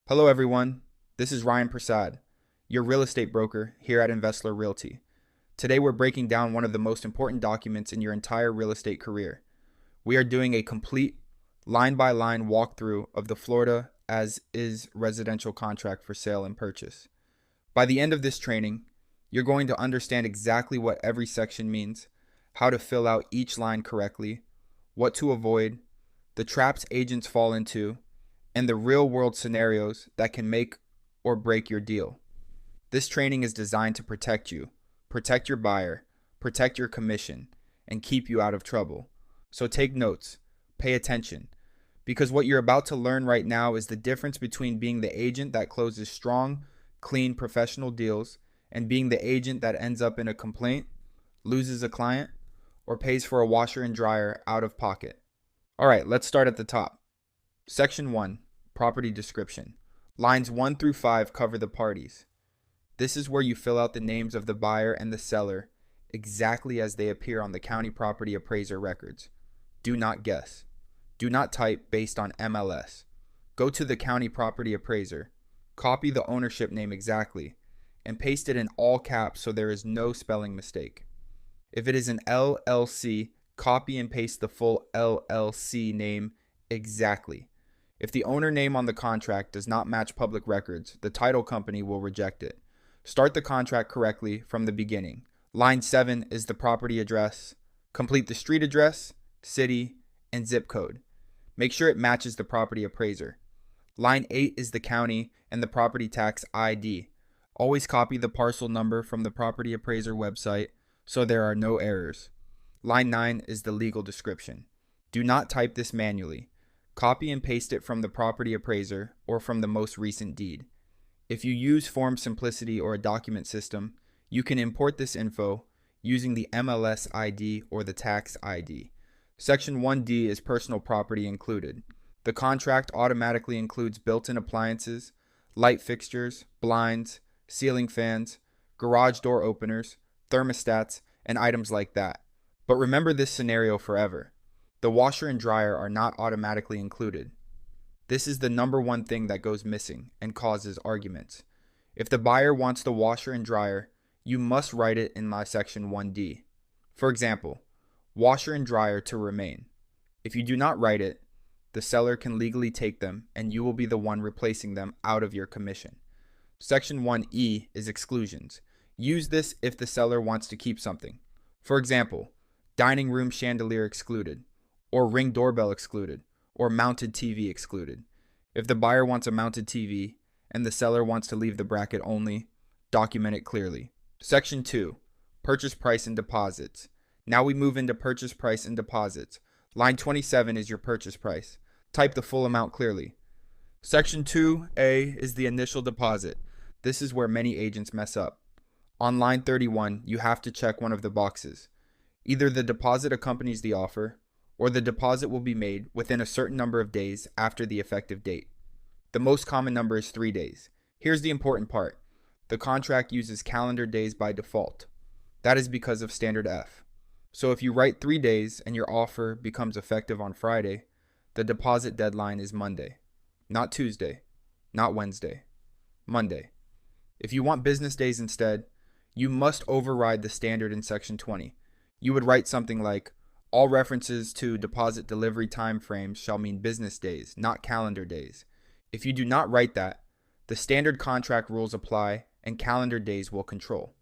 Hello, everyone. This is Ryan Prasad, your real estate broker here at Investler Realty. Today, we're breaking down one of the most important documents in your entire real estate career. We are doing a complete line by line walkthrough of the Florida as is residential contract for sale and purchase. By the end of this training, you're going to understand exactly what every section means, how to fill out each line correctly, what to avoid, the traps agents fall into, and the real world scenarios that can make or break your deal. This training is designed to protect you, protect your buyer, protect your commission, and keep you out of trouble. So take notes, pay attention, because what you're about to learn right now is the difference between being the agent that closes strong, clean, professional deals and being the agent that ends up in a complaint, loses a client, or pays for a washer and dryer out of pocket. All right, let's start at the top. Section 1, Property Description. Lines 1 through 5 cover the parties. This is where you fill out the names of the buyer and the seller exactly as they appear on the county property appraiser records. Do not guess. Do not type based on MLS. Go to the county property appraiser, copy the ownership name exactly, and paste it in all caps so there is no spelling mistake. If it is an LLC, copy and paste the full LLC name exactly. If the owner name on the contract does not match public records, the title company will reject it. Start the contract correctly from the beginning. Line 7 is the property address. Complete the street address, city, and zip code. Make sure it matches the property appraiser. Line 8 is the county and the property tax ID. Always copy the parcel number from the property appraiser website so there are no errors. Line 9 is the legal description. Do not type this manually. Copy and paste it from the property appraiser or from the most recent deed. If you use Form Simplicity or a document system, you can import this info using the MLS ID or the tax ID. Section 1D is personal property included. The contract automatically includes built-in appliances, light fixtures, blinds, ceiling fans, garage door openers, thermostats, and items like that. But remember this scenario forever. The washer and dryer are not automatically included. This is the number one thing that goes missing and causes arguments. If the buyer wants the washer and dryer, you must write it in my section 1D. For example, washer and dryer to remain. If you do not write it, the seller can legally take them and you will be the one replacing them out of your commission. Section 1E is exclusions. Use this if the seller wants to keep something. For example, dining room chandelier excluded, or ring doorbell excluded, or mounted TV excluded. If the buyer wants a mounted TV and the seller wants to leave the bracket only, document it clearly. Section 2, Purchase Price and Deposits. Now we move into Purchase Price and Deposits. Line 27 is your purchase price. Type the full amount clearly. Section 2A is the initial deposit. This is where many agents mess up. On line 31, you have to check one of the boxes. Either the deposit accompanies the offer, or the deposit will be made within a certain number of days after the effective date. The most common number is 3 days. Here's the important part. The contract uses calendar days by default. That is because of Standard F. So if you write 3 days and your offer becomes effective on Friday, the deposit deadline is Monday. Not Tuesday, not Wednesday, Monday. If you want business days instead, you must override the standard in Section 20. You would write something like, all references to deposit delivery time frames shall mean business days, not calendar days. If you do not write that, the standard contract rules apply and calendar days will control.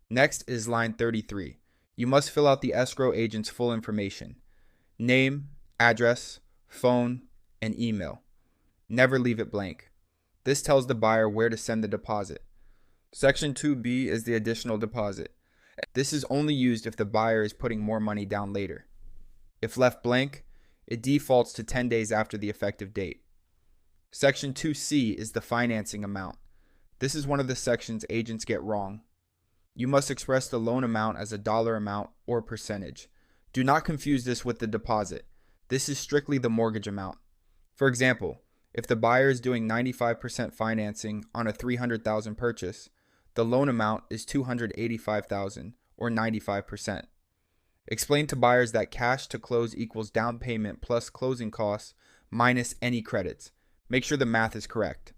Next is line 33. You must fill out the escrow agent's full information: name, address, phone, and email. Never leave it blank. This tells the buyer where to send the deposit. Section 2B is the additional deposit. This is only used if the buyer is putting more money down later. If left blank, it defaults to 10 days after the effective date. Section 2C is the financing amount. This is one of the sections agents get wrong. You must express the loan amount as a dollar amount or percentage. Do not confuse this with the deposit. This is strictly the mortgage amount. For example, if the buyer is doing 95% financing on a $300,000 purchase, the loan amount is $285,000 or 95%. Explain to buyers that cash to close equals down payment plus closing costs minus any credits. Make sure the math is correct.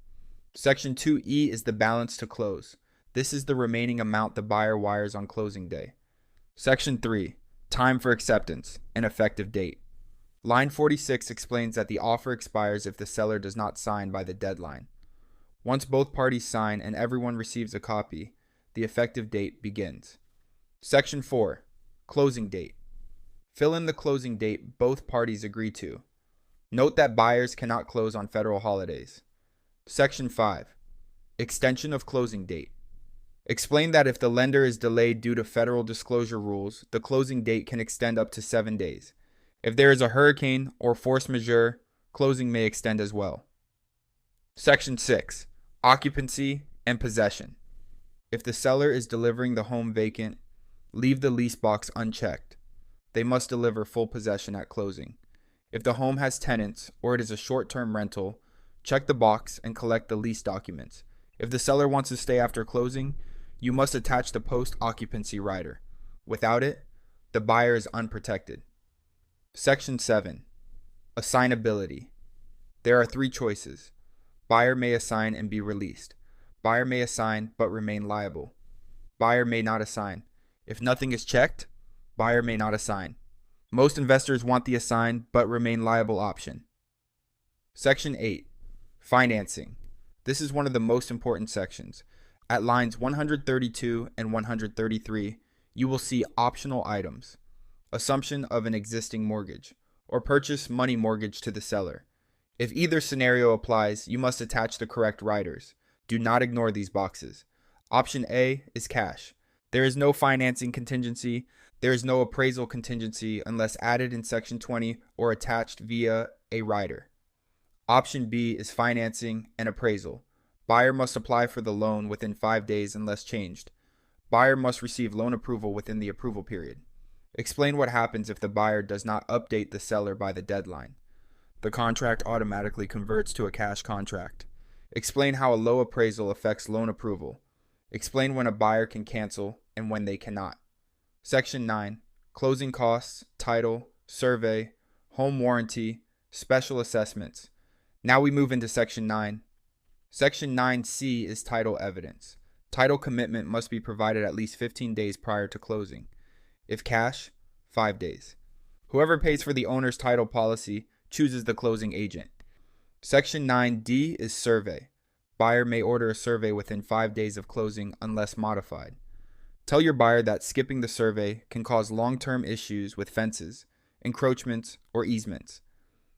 Section 2E is the balance to close. This is the remaining amount the buyer wires on closing day. Section 3, time for acceptance and effective date. Line 46 explains that the offer expires if the seller does not sign by the deadline. Once both parties sign and everyone receives a copy, the effective date begins. Section 4, closing date. Fill in the closing date both parties agree to. Note that buyers cannot close on federal holidays. Section 5, extension of closing date. Explain that if the lender is delayed due to federal disclosure rules, the closing date can extend up to 7 days. If there is a hurricane or force majeure, closing may extend as well. Section 6, occupancy and possession. If the seller is delivering the home vacant, leave the lease box unchecked. They must deliver full possession at closing. If the home has tenants or it is a short-term rental, check the box and collect the lease documents. If the seller wants to stay after closing, you must attach the post-occupancy rider. Without it, the buyer is unprotected. Section 7, assignability. There are 3 choices. Buyer may assign and be released. Buyer may assign but remain liable. Buyer may not assign. If nothing is checked, buyer may not assign. Most investors want the assign but remain liable option. Section 8, financing. This is one of the most important sections. At lines 132 and 133, you will see optional items. Assumption of an existing mortgage, or purchase money mortgage to the seller. If either scenario applies, you must attach the correct riders. Do not ignore these boxes. Option A is cash. There is no financing contingency. There is no appraisal contingency unless added in Section 20 or attached via a rider. Option B is financing and appraisal. Buyer must apply for the loan within 5 days unless changed. Buyer must receive loan approval within the approval period. Explain what happens if the buyer does not update the seller by the deadline. The contract automatically converts to a cash contract. Explain how a low appraisal affects loan approval. Explain when a buyer can cancel and when they cannot. Section 9, closing costs, title, survey, home warranty, special assessments. Now we move into Section 9. Section 9C is title evidence. Title commitment must be provided at least 15 days prior to closing. If cash, 5 days. Whoever pays for the owner's title policy chooses the closing agent. Section 9D is survey. Buyer may order a survey within 5 days of closing unless modified. Tell your buyer that skipping the survey can cause long-term issues with fences, encroachments, or easements.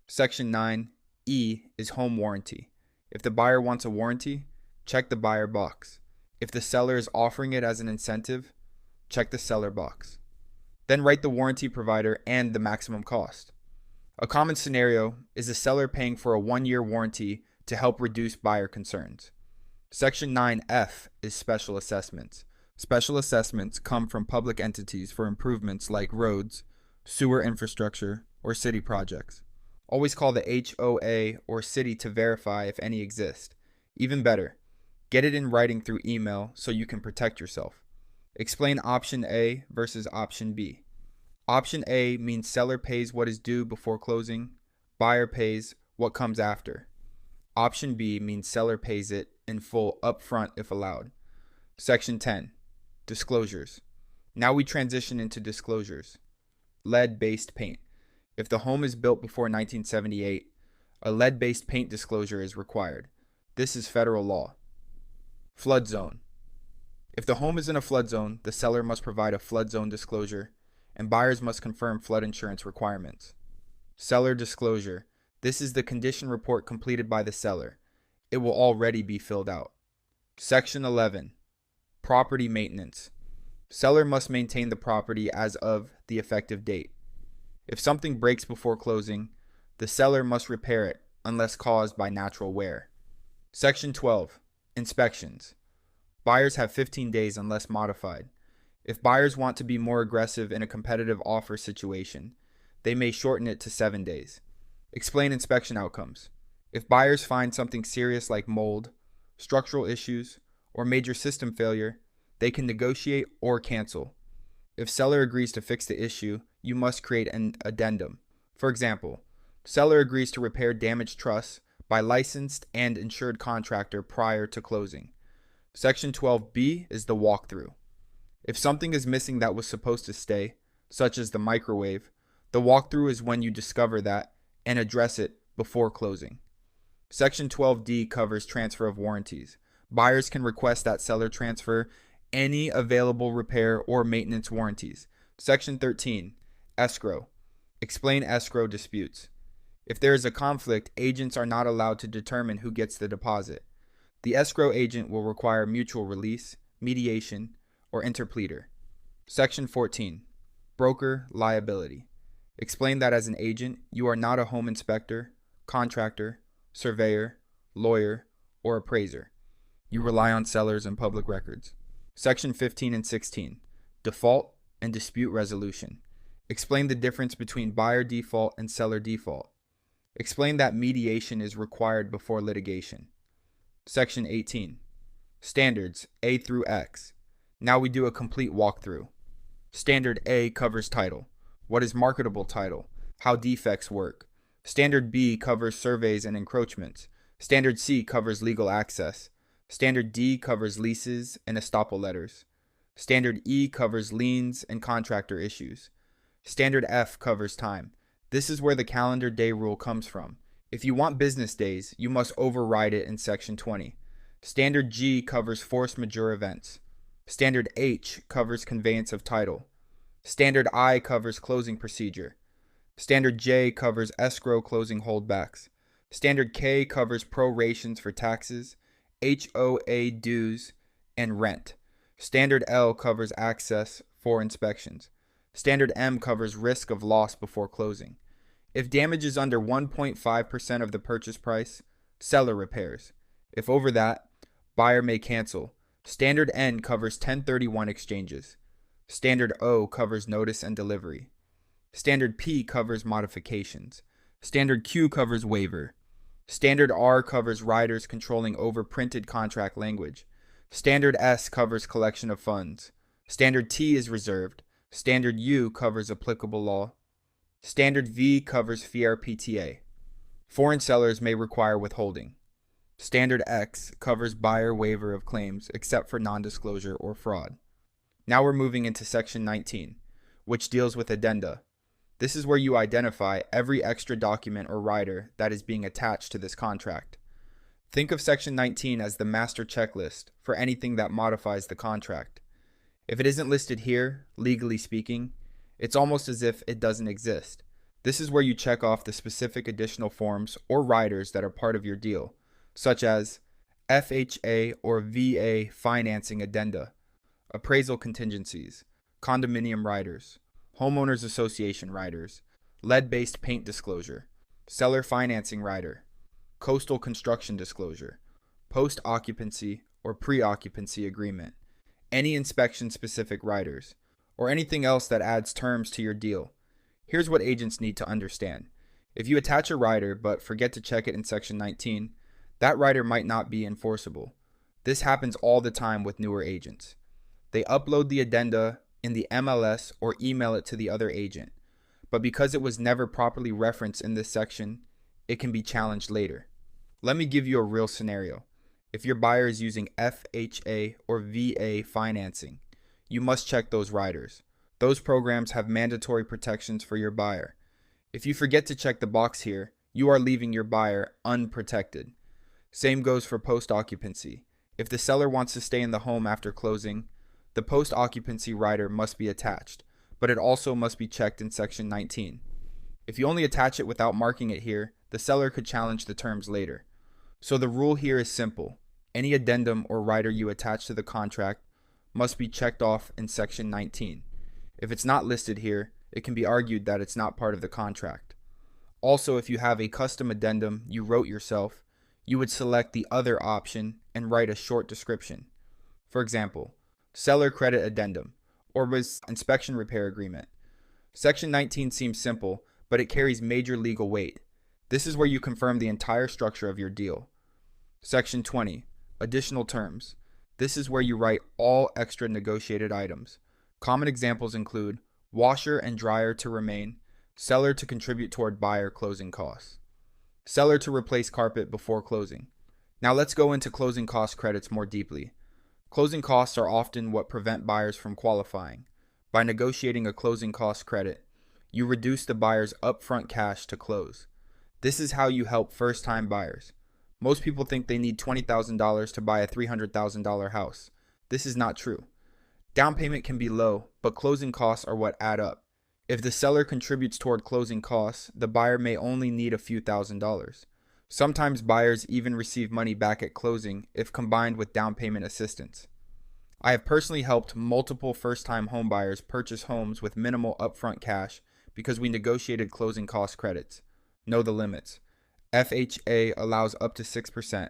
Section 9E is home warranty. If the buyer wants a warranty, check the buyer box. If the seller is offering it as an incentive, check the seller box. Then write the warranty provider and the maximum cost. A common scenario is the seller paying for a 1-year warranty to help reduce buyer concerns. Section 9F is special assessments. Special assessments come from public entities for improvements like roads, sewer infrastructure, or city projects. Always call the HOA or city to verify if any exist. Even better, get it in writing through email so you can protect yourself. Explain option A versus option B. Option A means seller pays what is due before closing, buyer pays what comes after. Option B means seller pays it in full upfront if allowed. Section 10, disclosures. Now we transition into disclosures. Lead-based paint. If the home is built before 1978, a lead-based paint disclosure is required. This is federal law. Flood zone. If the home is in a flood zone, the seller must provide a flood zone disclosure, and buyers must confirm flood insurance requirements. Seller disclosure. This is the condition report completed by the seller. It will already be filled out. Section 11. Property maintenance. Seller must maintain the property as of the effective date. If something breaks before closing, the seller must repair it unless caused by natural wear. Section 12. Inspections. Buyers have 15 days unless modified. If buyers want to be more aggressive in a competitive offer situation, they may shorten it to 7 days. Explain inspection outcomes. If buyers find something serious like mold, structural issues, or major system failure, they can negotiate or cancel. If seller agrees to fix the issue, you must create an addendum. For example, seller agrees to repair damaged truss, by licensed and insured contractor prior to closing. Section 12B is the walkthrough. If something is missing that was supposed to stay, such as the microwave, the walkthrough is when you discover that and address it before closing. Section 12D covers transfer of warranties. Buyers can request that seller transfer any available repair or maintenance warranties. Section 13, escrow. Explain escrow disputes. If there is a conflict, agents are not allowed to determine who gets the deposit. The escrow agent will require mutual release, mediation, or interpleader. Section 14, broker liability. Explain that as an agent, you are not a home inspector, contractor, surveyor, lawyer, or appraiser. You rely on sellers and public records. Section 15 and 16, default and dispute resolution. Explain the difference between buyer default and seller default. Explain that mediation is required before litigation. Section 18, standards A through X. Now we do a complete walkthrough. Standard A covers title. What is marketable title? How defects work. Standard B covers surveys and encroachments. Standard C covers legal access. Standard D covers leases and estoppel letters. Standard E covers liens and contractor issues. Standard F covers time. This is where the calendar day rule comes from. If you want business days, you must override it in Section 20. Standard G covers force majeure events. Standard H covers conveyance of title. Standard I covers closing procedure. Standard J covers escrow closing holdbacks. Standard K covers prorations for taxes, HOA dues, and rent. Standard L covers access for inspections. Standard M covers risk of loss before closing. If damage is under 1.5% of the purchase price, seller repairs. If over that, buyer may cancel. Standard N covers 1031 exchanges. Standard O covers notice and delivery. Standard P covers modifications. Standard Q covers waiver. Standard R covers riders controlling over printed contract language. Standard S covers collection of funds. Standard T is reserved. Standard U covers applicable law. Standard V covers FRPTA. Foreign sellers may require withholding. Standard X covers buyer waiver of claims except for non-disclosure or fraud. Now we're moving into Section 19, which deals with addenda. This is where you identify every extra document or rider that is being attached to this contract. Think of Section 19 as the master checklist for anything that modifies the contract. If it isn't listed here, legally speaking, it's almost as if it doesn't exist. This is where you check off the specific additional forms or riders that are part of your deal, such as FHA or VA financing addenda, appraisal contingencies, condominium riders, homeowners association riders, lead-based paint disclosure, seller financing rider, coastal construction disclosure, post-occupancy or pre-occupancy agreement, any inspection-specific riders, or anything else that adds terms to your deal. Here's what agents need to understand. If you attach a rider but forget to check it in Section 19, that rider might not be enforceable. This happens all the time with newer agents. They upload the addenda in the MLS or email it to the other agent, but because it was never properly referenced in this section, it can be challenged later. Let me give you a real scenario. If your buyer is using FHA or VA financing, you must check those riders. Those programs have mandatory protections for your buyer. If you forget to check the box here, you are leaving your buyer unprotected. Same goes for post-occupancy. If the seller wants to stay in the home after closing, the post-occupancy rider must be attached, but it also must be checked in Section 19. If you only attach it without marking it here, the seller could challenge the terms later. So the rule here is simple. Any addendum or rider you attach to the contract must be checked off in Section 19. If it's not listed here, it can be argued that it's not part of the contract. Also, if you have a custom addendum you wrote yourself, you would select the other option and write a short description. For example, seller credit addendum, or with inspection repair agreement. Section 19 seems simple, but it carries major legal weight. This is where you confirm the entire structure of your deal. Section 20, additional terms. This is where you write all extra negotiated items. Common examples include washer and dryer to remain, seller to contribute toward buyer closing costs. Seller to replace carpet before closing. Now let's go into closing cost credits more deeply. Closing costs are often what prevent buyers from qualifying. By negotiating a closing cost credit, you reduce the buyer's upfront cash to close. This is how you help first-time buyers. Most people think they need $20,000 to buy a $300,000 house. This is not true. Down payment can be low, but closing costs are what add up. If the seller contributes toward closing costs, the buyer may only need a few $1,000s. Sometimes buyers even receive money back at closing if combined with down payment assistance. I have personally helped multiple first-time homebuyers purchase homes with minimal upfront cash because we negotiated closing cost credits. Know the limits. FHA allows up to 6%.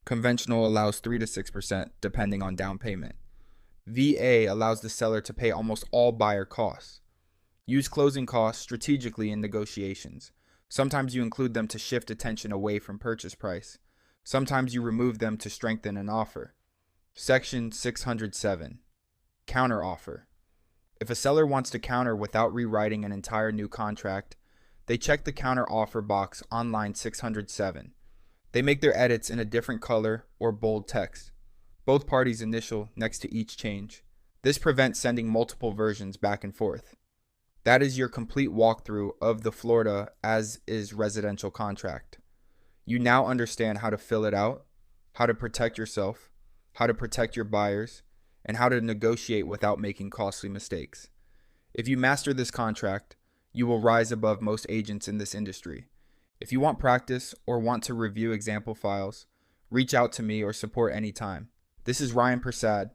Conventional allows 3 to 6% depending on down payment. VA allows the seller to pay almost all buyer costs. Use closing costs strategically in negotiations. Sometimes you include them to shift attention away from purchase price. Sometimes you remove them to strengthen an offer. Section 607. Counter offer. If a seller wants to counter without rewriting an entire new contract, they check the counter offer box on line 607. They make their edits in a different color or bold text. Both parties initial next to each change. This prevents sending multiple versions back and forth. That is your complete walkthrough of the Florida as is residential contract. You now understand how to fill it out, how to protect yourself, how to protect your buyers, and how to negotiate without making costly mistakes. If you master this contract, you will rise above most agents in this industry. If you want practice or want to review example files, reach out to me or support anytime. This is Ryan Persad,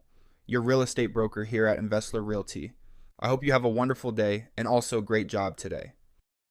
your real estate broker here at Investler Realty. I hope you have a wonderful day and also great job today.